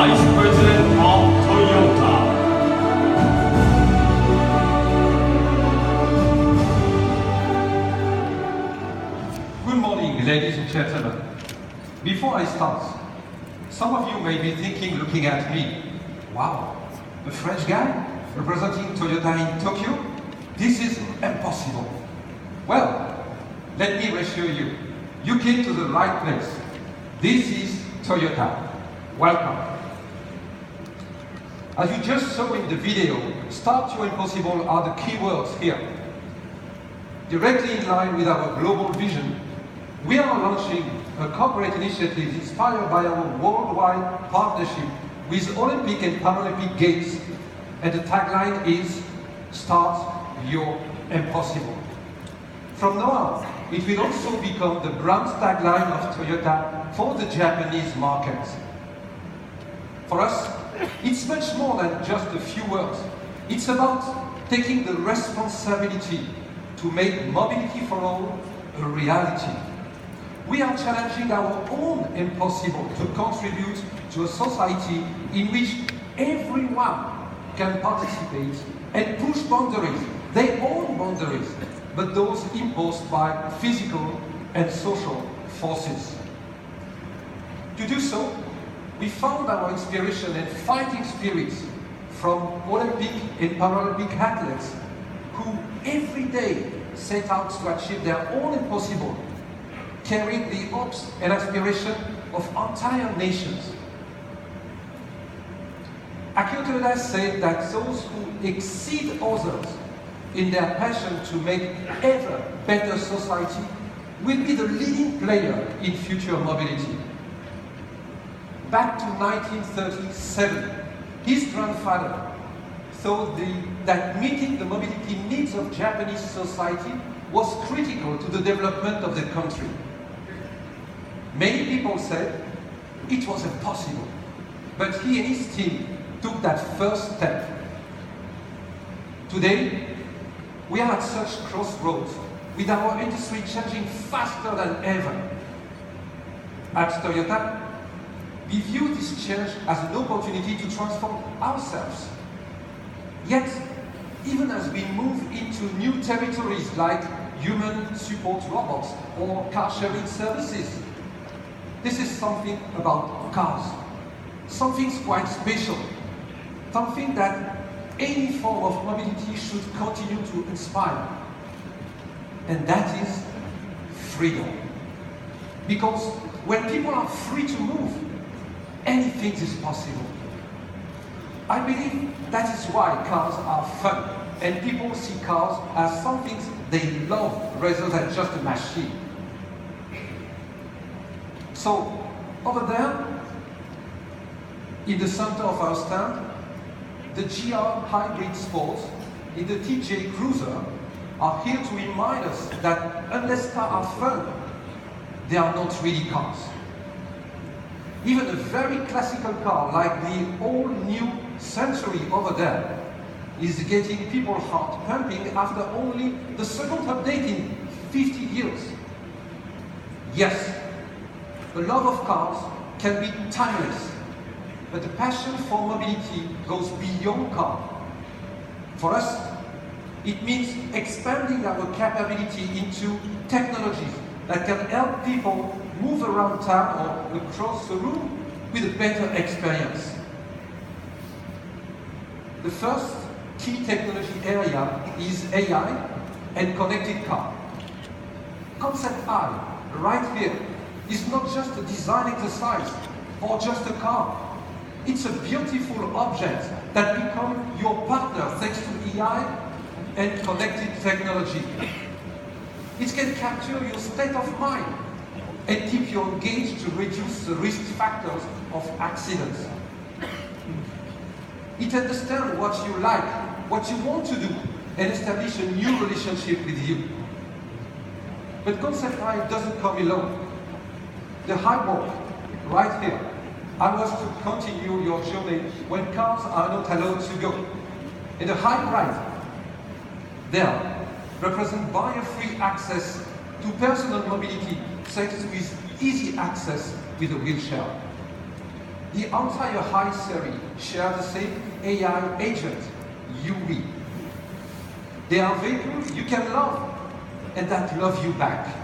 Vice President of Toyota. Good morning, ladies and gentlemen. Before I start, some of you may be thinking, looking at me, wow, a French guy representing Toyota in Tokyo? This is impossible. Well, let me reassure you, you came to the right place. This is Toyota. Welcome. As you just saw in the video, Start Your Impossible are the key words here. Directly in line with our global vision, we are launching a corporate initiative inspired by our worldwide partnership with Olympic and Paralympic Games, and the tagline is Start Your Impossible. From now on, it will also become the brand tagline of Toyota for the Japanese market. For us, it's much more than just a few words. It's about taking the responsibility to make mobility for all a reality. We are challenging our own impossible to contribute to a society in which everyone can participate and push boundaries, their own boundaries, but those imposed by physical and social forces. To do so, we found our inspiration and fighting spirits from Olympic and Paralympic athletes who every day set out to achieve their own impossible, carrying the hopes and aspiration of entire nations. Toyota said that those who exceed others in their passion to make ever better society will be the leading player in future mobility. Back to 1937, his grandfather thought that meeting the mobility needs of Japanese society was critical to the development of the country. Many people said it was impossible, but he and his team took that first step. Today, we are at such crossroads, with our industry changing faster than ever. At Toyota, we view this change as an opportunity to transform ourselves. Yet, even as we move into new territories like human support robots or car sharing services, this is something about cars. Something quite special. Something that any form of mobility should continue to inspire. And that is freedom. Because when people are free to move, anything is possible. I believe that is why cars are fun, and people see cars as something they love rather than just a machine. So, over there, in the center of our stand, the GR Hybrid Sports in the TJ Cruiser are here to remind us that unless cars are fun, they are not really cars. Even a very classical car like the all-new Century over there is getting people's heart pumping after only the second update in 50 years. Yes, the love of cars can be timeless, but the passion for mobility goes beyond car. For us, it means expanding our capability into technologies that can help people move around town or across the room with a better experience. The first key technology area is AI and connected car. Concept I, right here, is not just a design exercise or just a car. It's a beautiful object that becomes your partner thanks to AI and connected technology. It can capture your state of mind and keep you engaged to reduce the risk factors of accidents. It understands what you like, what you want to do, and establish a new relationship with you. But Concept I doesn't come alone. The high walk, right here, allows to continue your journey when cars are not allowed to go. And the high right, there, represent barrier-free access to personal mobility thanks to his easy access with a wheelchair. The entire high series shares the same AI agent, UV. They are vehicles you can love and that love you back.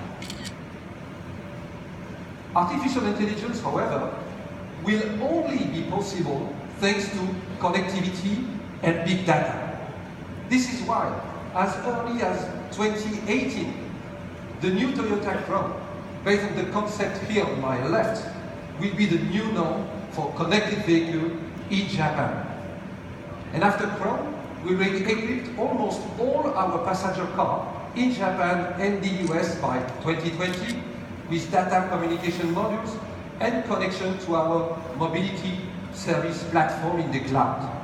Artificial intelligence, however, will only be possible thanks to connectivity and big data. This is why, as early as 2018, the new Toyota Crown, based on the concept here on my left, will be the new norm for connected vehicle in Japan. And after Crown, we will equip almost all our passenger cars in Japan and the US by 2020 with data communication modules and connection to our mobility service platform in the cloud.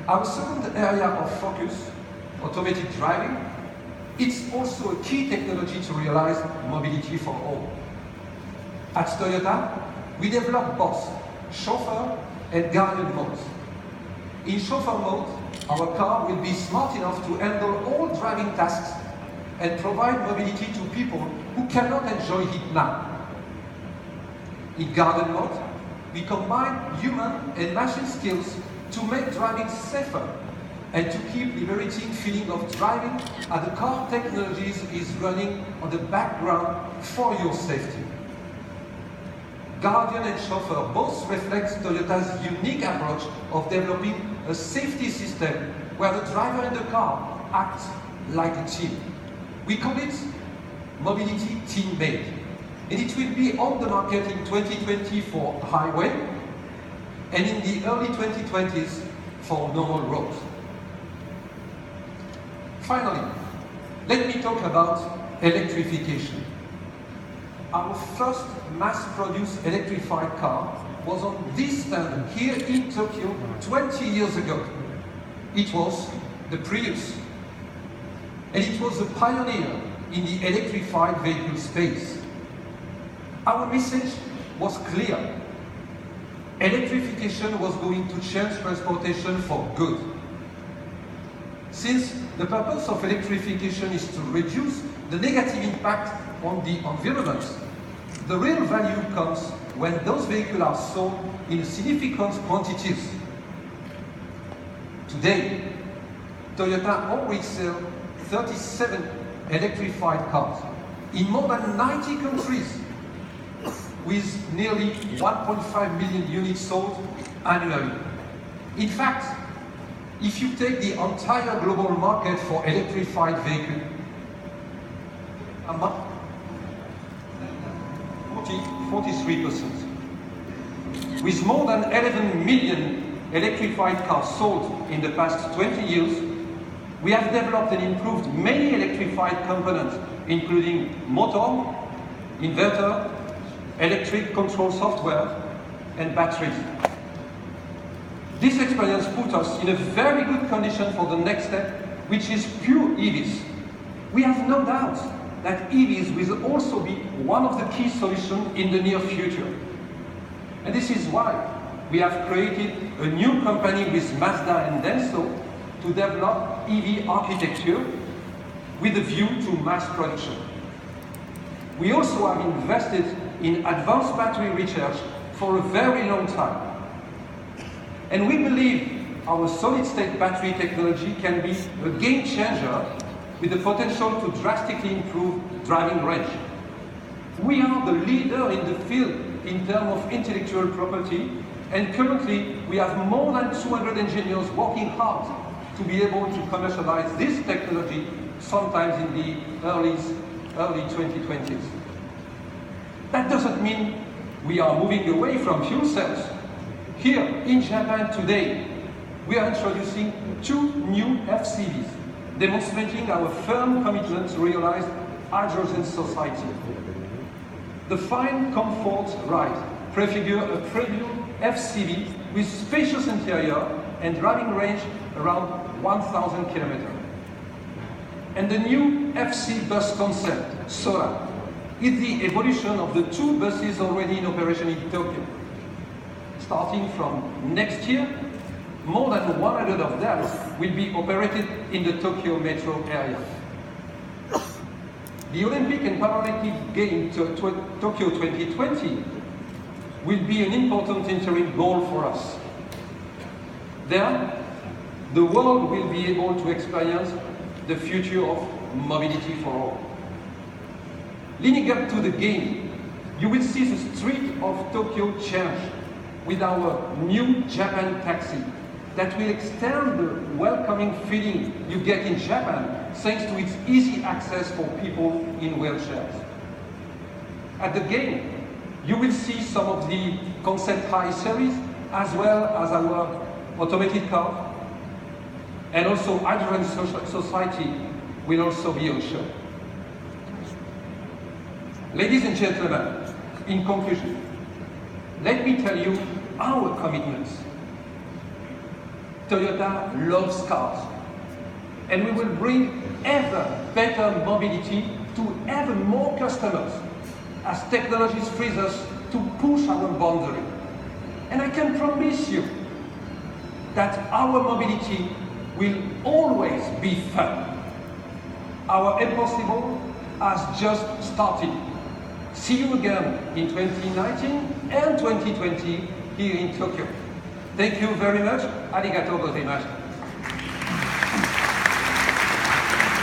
Our second area of focus, automated driving, it's also a key technology to realize mobility for all. At Toyota, we develop both chauffeur and guardian modes. In chauffeur mode, our car will be smart enough to handle all driving tasks and provide mobility to people who cannot enjoy it now. In guardian mode, we combine human and machine skills to make driving safer and to keep liberating feeling of driving as the car technologies is running on the background for your safety. Guardian and chauffeur both reflect Toyota's unique approach of developing a safety system where the driver and the car act like a team. We call it Mobility Team Made, and it will be on the market in 2020 for highway and in the early 2020s for normal roads. Finally, let me talk about electrification. Our first mass-produced electrified car was on this stand here in Tokyo 20 years ago. It was the Prius, and it was a pioneer in the electrified vehicle space. Our message was clear. Electrification was going to change transportation for good. Since the purpose of electrification is to reduce the negative impact on the environment, the real value comes when those vehicles are sold in significant quantities. Today, Toyota already sells 37 electrified cars in more than 90 countries, with nearly 1.5 million units sold annually. In fact, if you take the entire global market for electrified vehicles, 43%. With more than 11 million electrified cars sold in the past 20 years, we have developed and improved many electrified components, including motor, inverter, electric control software, and batteries. This experience put us in a very good condition for the next step, which is pure EVs. We have no doubt that EVs will also be one of the key solutions in the near future. And this is why we have created a new company with Mazda and Denso to develop EV architecture with a view to mass production. We also have invested in advanced battery research for a very long time. And we believe our solid-state battery technology can be a game changer with the potential to drastically improve driving range. We are the leader in the field in terms of intellectual property, and currently we have more than 200 engineers working hard to be able to commercialize this technology sometimes in the early 2020s. That doesn't mean we are moving away from fuel cells. Here in Japan today, we are introducing 2 new FCVs, demonstrating our firm commitment to realize hydrogen society. The Fine Comfort Ride prefigure a premium FCV with spacious interior and driving range around 1,000 kilometers. And the new FC bus concept, Sora, is the evolution of the 2 buses already in operation in Tokyo. Starting from next year, more than 100 of them will be operated in the Tokyo metro area. The Olympic and Paralympic Games Tokyo 2020 will be an important interim goal for us. There, the world will be able to experience the future of mobility for all. Leading up to the game, you will see the street of Tokyo change with our new Japan taxi that will extend the welcoming feeling you get in Japan thanks to its easy access for people in wheelchairs. At the game, you will see some of the concept high series as well as our automated car, and also Hydrogen Society will also be on show. Ladies and gentlemen, in conclusion, let me tell you our commitments. Toyota loves cars, and we will bring ever better mobility to ever more customers as technologies frees us to push our boundary. And I can promise you that our mobility will always be fun. Our impossible has just started. See you again in 2019 and 2020 here in Tokyo. Thank you very much. Arigatou gozaimasu.